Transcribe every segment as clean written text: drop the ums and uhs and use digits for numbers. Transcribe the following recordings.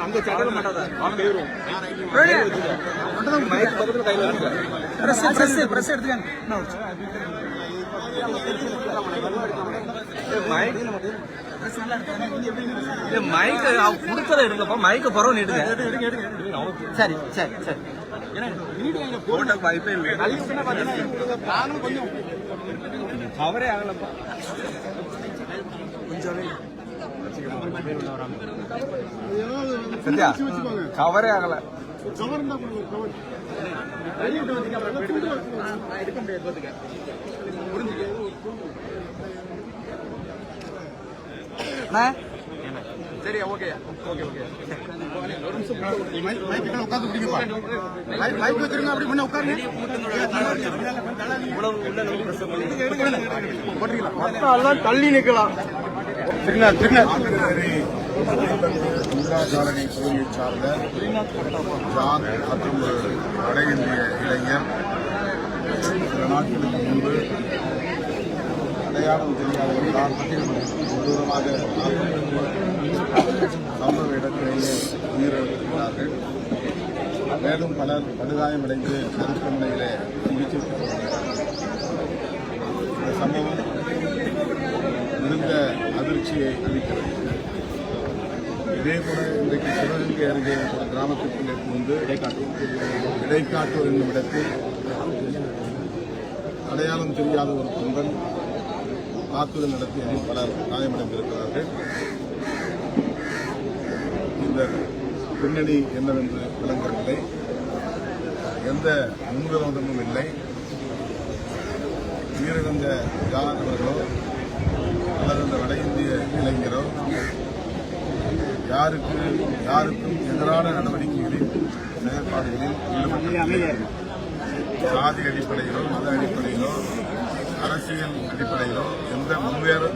அங்க சட்டல மாட்டாதா மைக் பக்கத்துல கையில வச்சுக்க பிரஸ் எடுத்துக்கங்க மைக் கொடுத்தத எடுங்கப்பா மைக்க பரவ நீட்டுங்க சரி சரி சரி போட்டோக்கு வாய்ப்பே இல்லை கவரே ஆகலப்பா கொஞ்சம் சத்யா கவரே ஆகல சரி ஓகே ஓகே ஓகே தள்ளி நிக்கலாம் இந்திரா காலனி பகுதியை சார்ந்த ஜான் மற்றும் வட இந்திய இளைஞர் சில நாட்களுக்கு முன்பு அடையாளம் தெரியாதவர்களால் கொடூரமாக சம்பவ இடத்திலேயே உயிரிழந்திருக்கிறார்கள். மேலும் பலர் படுகாயமடைந்து மருத்துவமனையிலே சிகிச்சைப்பட்டுள்ளனர். இந்த சம்பவம் மிகுந்த அதிர்ச்சியை அளிக்கிறது. இதேபோல இன்றைக்கு சிவகங்கை அருகே ஒரு கிராமத்திற்குள்ளே புகுந்து இடைக்காட்டூர் என்னும் இடத்தில் அடையாளம் தெரியாத ஒரு கும்பல் தாக்குதல் நடத்தியதில் பலர் காயமடைந்திருக்கிறார்கள். இந்த பின்னணி என்னவென்று விளங்கவில்லை. எந்த முன்விரோதமும் இல்லை. உயிரிழந்த ஜான் அவர்களோ அல்லது அந்த வட இந்திய இளைஞரோ யாருக்கும் எதிரான நடவடிக்கைகளில் செயற்பாடுகளில் ஈடுபட்டு சாதி அடிப்படையிலோ மத அடிப்படையிலோ அரசியல் அடிப்படையிலோ எந்த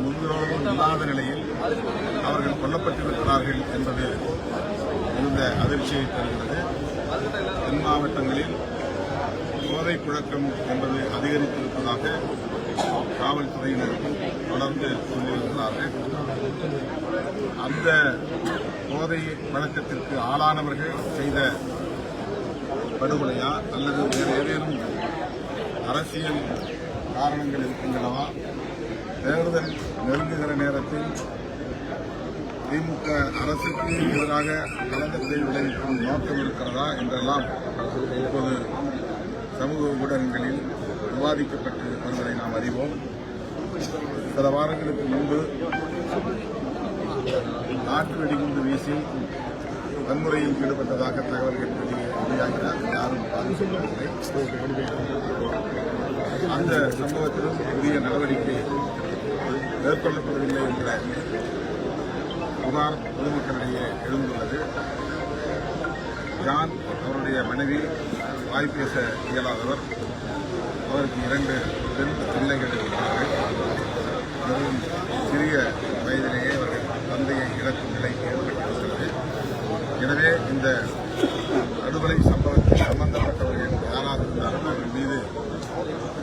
முன்விரோதமும் இல்லாத நிலையில் அவர்கள் கொல்லப்பட்டிருக்கிறார்கள் என்பது மிகுந்த அதிர்ச்சியை தருகிறது. தென் மாவட்டங்களில் போதை புழக்கம் என்பது அதிகரித்திருப்பதாக காவல்துறையினர் தொடர்ந்து சொல்லியிருக்கிறார்கள். அந்த போதை பழக்கத்திற்கு ஆளானவர்கள் செய்த படுகொலையா அல்லது வேறு ஏதேனும் அரசியல் காரணங்கள் இருக்கின்றனவா? தேர்தல் நெருங்குகிற நேரத்தில் திமுக அரசுக்கு எதிராக களங்கத்தை விளைவிக்கும் நோக்கம் இருக்கிறதா என்றெல்லாம் இப்போது சமூக ஊடகங்களில் விவாதிக்கப்பட்டு வருவதை நாம் அறிவோம். சில வாரங்களுக்கு முன்பு நாட்டு வெடிகுண்டு வீசி வன்முறையில் ஈடுபட்டதாக தகவல்கள் வெளியாகினார். யாரும் பாதிக்கப்படவில்லை. அந்த சம்பவத்திலும் உரிய நடவடிக்கை மேற்கொள்ளப்படவில்லை என்ற புகார் பொதுமக்களிடையே எழுந்துள்ளது. ஜான் அவருடைய மனைவி வாய் பேச இயலாதவர். அவருக்கு 2 பெண் பிள்ளைகள் இருக்கிறார்கள். மிகவும் சிறிய வயதிலேயே அவர்கள் தந்தையை இழக்கும் நிலைக்கு ஏற்பட்டிருக்கிறது. எனவே இந்த படுகொலை சம்பவத்தில் சம்பந்தப்பட்டவர்கள் யாராக இருந்தாலும் அவர்கள் மீது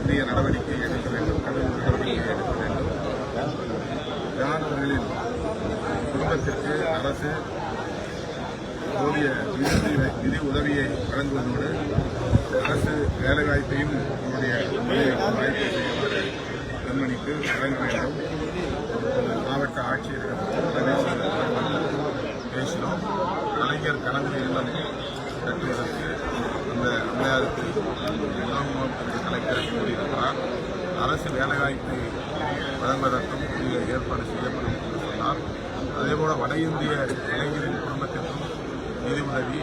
உரிய நடவடிக்கை எடுக்க வேண்டும், கடும் நடவடிக்கை எடுக்க வேண்டும். ஜான் அவர்களின் குடும்பத்திற்கு அரசு போதிய நிதி உதவியை வழங்குவதோடு அரசு வேலைவாய்ப்பையும் நம்முடைய வாய்ப்பு செய்யுமாறு பெண்மணிக்கு வழங்க வேண்டும். மாவட்ட ஆட்சியரிடம் பேசினோம். கலைஞர் கனவு இல்லம் கட்டுவதற்கு அந்த அம்மையாருக்கு கலெக்டர் கூறியிருக்கிறார். அரசு வேலைவாய்ப்பை வழங்குவதற்கும் உரிய ஏற்பாடு செய்யப்படும் என்று சொன்னார். அதேபோல வட இந்திய இளைஞரின் குடும்பத்திற்கும் நிதி உதவி,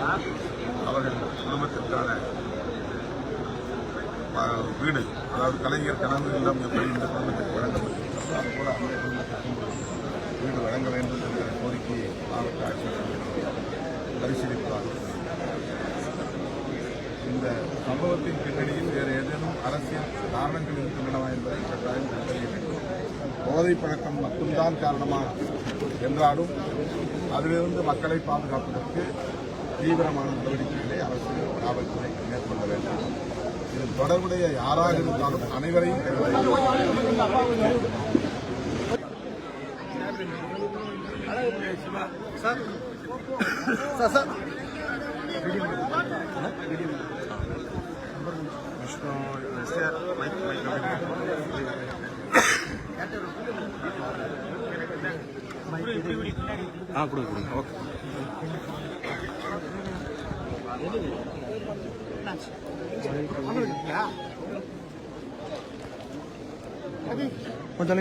அவர்கள் குடும்பத்திற்கான வீடு, அதாவது கலைஞர் கனவு இல்லம் எப்படி இந்த குடும்பத்திற்கு வழங்கப்பட்டிருக்கிறதோ அதுபோல அந்த குடும்பத்திற்கும் வீடு வழங்க வேண்டும் என்ற கோரிக்கையை மாவட்ட ஆட்சியர் பரிசீலிப்பதாக. இந்த சம்பவத்தின் பின்னணியில் வேறு காரணங்கள் இருக்கின்றன என்பதை கட்டாயம் கண்டறிய வேண்டும். போதை பழக்கம் மட்டும்தான் காரணமா என்றாலும் அதிலிருந்து மக்களை பாதுகாப்பதற்கு தீவிரமான நடவடிக்கைகளை அரசு காவல்துறை மேற்கொள்ள வேண்டும். இதில் தொடர்புடைய யாராக இருந்தாலும் அனைவரையும் கொடுங்க. ஓகே. கொஞ்சம்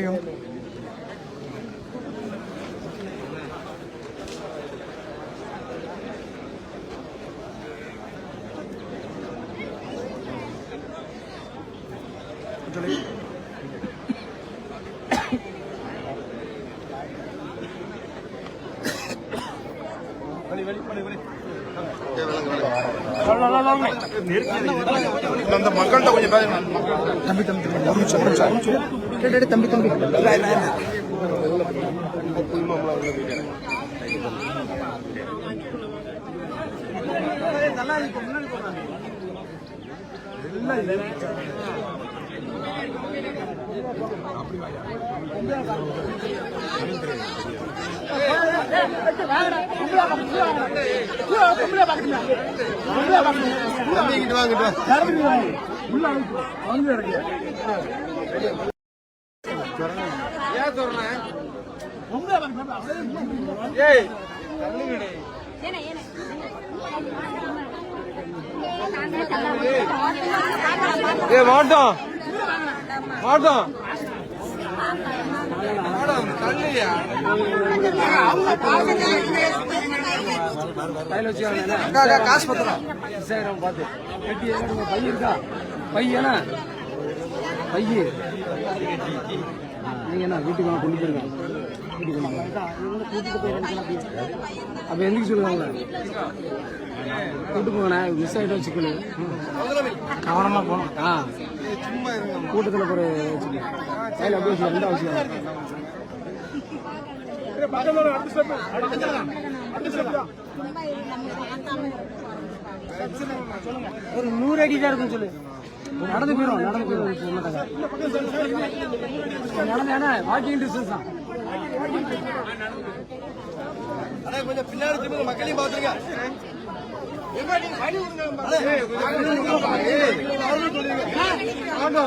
அந்த மக்கள்கிட்ட கொஞ்சம் தம்பி மாட்டோம் காசு பத்திரம் பார்த்து பைய இருக்கா பையனா பைய நீங்க என்ன வீட்டுக்கு கொண்டு போயிருக்காங்க அப்ப எதுக்கு சொல்லுவாங்க கூட்டு போங்கண்ணா மிஸ் ஆகிட்டு வச்சுக்கணும் கவனமா போகணும் கூட்டத்தில் போற வச்சுக்கணும் கையில் அப்படியே வச்சு எந்த அவசியம் ஒரு 100 அடி தான் இருக்கும் சொல்லு நடந்து போயிடும் நடந்து வாக்கிங் டிஸ்டன்ஸ் தான் கொஞ்சம் பின்னாடி மக்களையும் பாத்துருங்க ஆமா